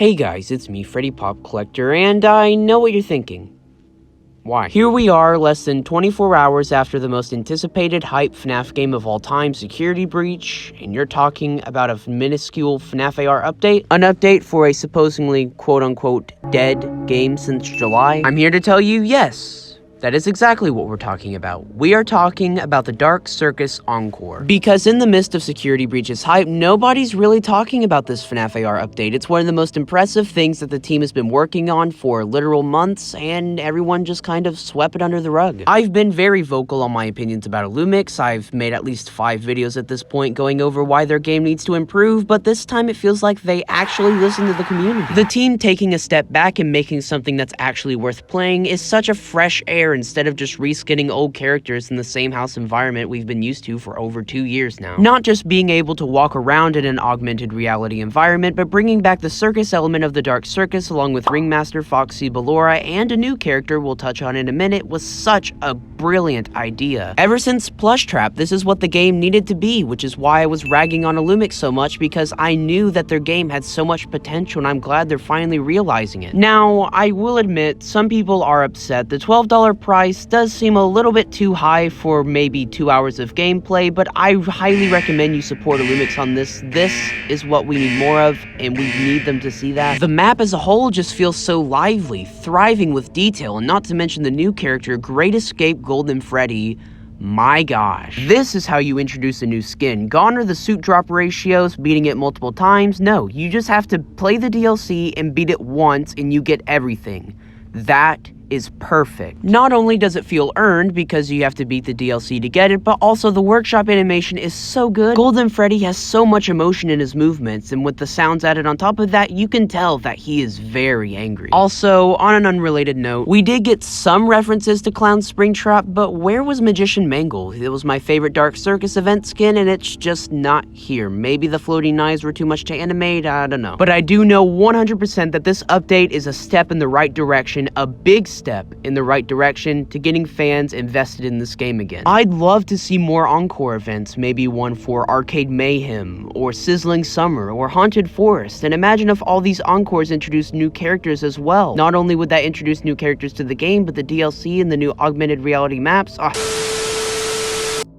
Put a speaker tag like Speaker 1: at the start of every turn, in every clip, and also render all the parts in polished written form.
Speaker 1: Hey guys, it's me, Freddy Pop Collector, and I know what you're thinking. Why? Here we are, less than 24 hours after the most anticipated hype FNAF game of all time, Security Breach, and you're talking about a minuscule FNAF AR update? An update for a supposedly quote-unquote dead game since July? I'm here to tell you, yes. That is exactly what we're talking about. We are talking about the Dark Circus Encore. Because in the midst of Security Breach's hype, nobody's really talking about this FNAF AR update. It's one of the most impressive things that the team has been working on for literal months, and everyone just kind of swept it under the rug. I've been very vocal on my opinions about Illumix. I've made at least 5 videos at this point going over why their game needs to improve, but this time it feels like they actually listen to the community. The team taking a step back and making something that's actually worth playing is such a fresh air instead of just reskinning old characters in the same house environment we've been used to for over 2 years now. Not just being able to walk around in an augmented reality environment, but bringing back the circus element of the Dark Circus along with Ringmaster Foxy Ballora and a new character we'll touch on in a minute was such a brilliant idea. Ever since Plushtrap, this is what the game needed to be, which is why I was ragging on Illumix so much, because I knew that their game had so much potential and I'm glad they're finally realizing it. Now, I will admit, some people are upset. The $12 price does seem a little bit too high for maybe 2 hours of gameplay, but I highly recommend you support Illumix on this. This is what we need more of, and we need them to see that. The map as a whole just feels so lively, thriving with detail, and not to mention the new character, Great Escape Golden Freddy. My gosh. This is how you introduce a new skin. Gone are the suit drop ratios, beating it multiple times. No, you just have to play the DLC and beat it once and you get everything. That is perfect. Not only does it feel earned because you have to beat the DLC to get it, but also the workshop animation is so good. Golden Freddy has so much emotion in his movements, and with the sounds added on top of that, you can tell that he is very angry. Also, on an unrelated note, we did get some references to Clown Springtrap, but where was Magician Mangle? It was my favorite Dark Circus event skin, and it's just not here. Maybe the floating knives were too much to animate, I don't know. But I do know 100% that this update is a step in the right direction, a big step in the right direction to getting fans invested in this game again. I'd love to see more Encore events, maybe one for Arcade Mayhem, or Sizzling Summer, or Haunted Forest, and imagine if all these Encores introduced new characters as well. Not only would that introduce new characters to the game, but the DLC and the new augmented reality maps.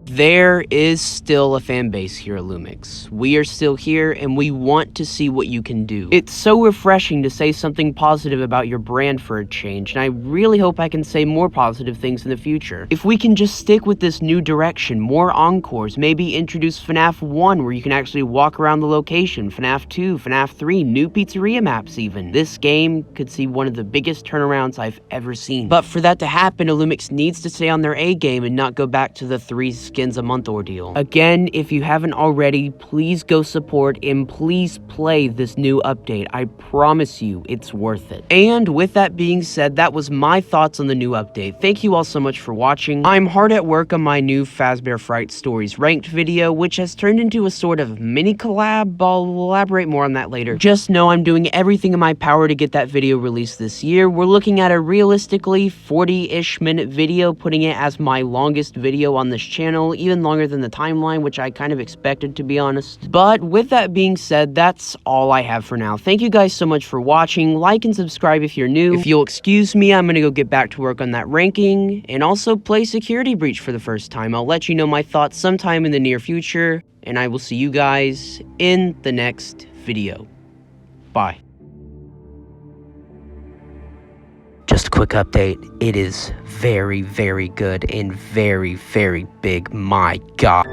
Speaker 1: There is still a fan base here at Illumix. We are still here, and we want to see what you can do. It's so refreshing to say something positive about your brand for a change, and I really hope I can say more positive things in the future. If we can just stick with this new direction, more Encores, maybe introduce FNAF 1 where you can actually walk around the location, FNAF 2, FNAF 3, new pizzeria maps even. This game could see one of the biggest turnarounds I've ever seen. But for that to happen, Illumix needs to stay on their A game and not go back to the 3 skins a month ordeal. Again, if you haven't already, please go support and please play this new update. I promise you, it's worth it. And with that being said, that was my thoughts on the new update. Thank you all so much for watching. I'm hard at work on my new Fazbear Fright Stories ranked video, which has turned into a sort of mini collab. I'll elaborate more on that later. Just know I'm doing everything in my power to get that video released this year. We're looking at a realistically 40-ish minute video, putting it as my longest video on this channel, even longer than the timeline, which I kind of expected, to be honest. But with that being said, that's all I have for now. Thank you guys so much for watching. Like and subscribe if you're new. If you'll excuse me, I'm gonna go get back to work on that ranking and also play Security Breach for the first time. I'll let you know my thoughts sometime in the near future, and I will see you guys in the next video. Bye. Just a quick update, it is very, very good and very, very big. My God.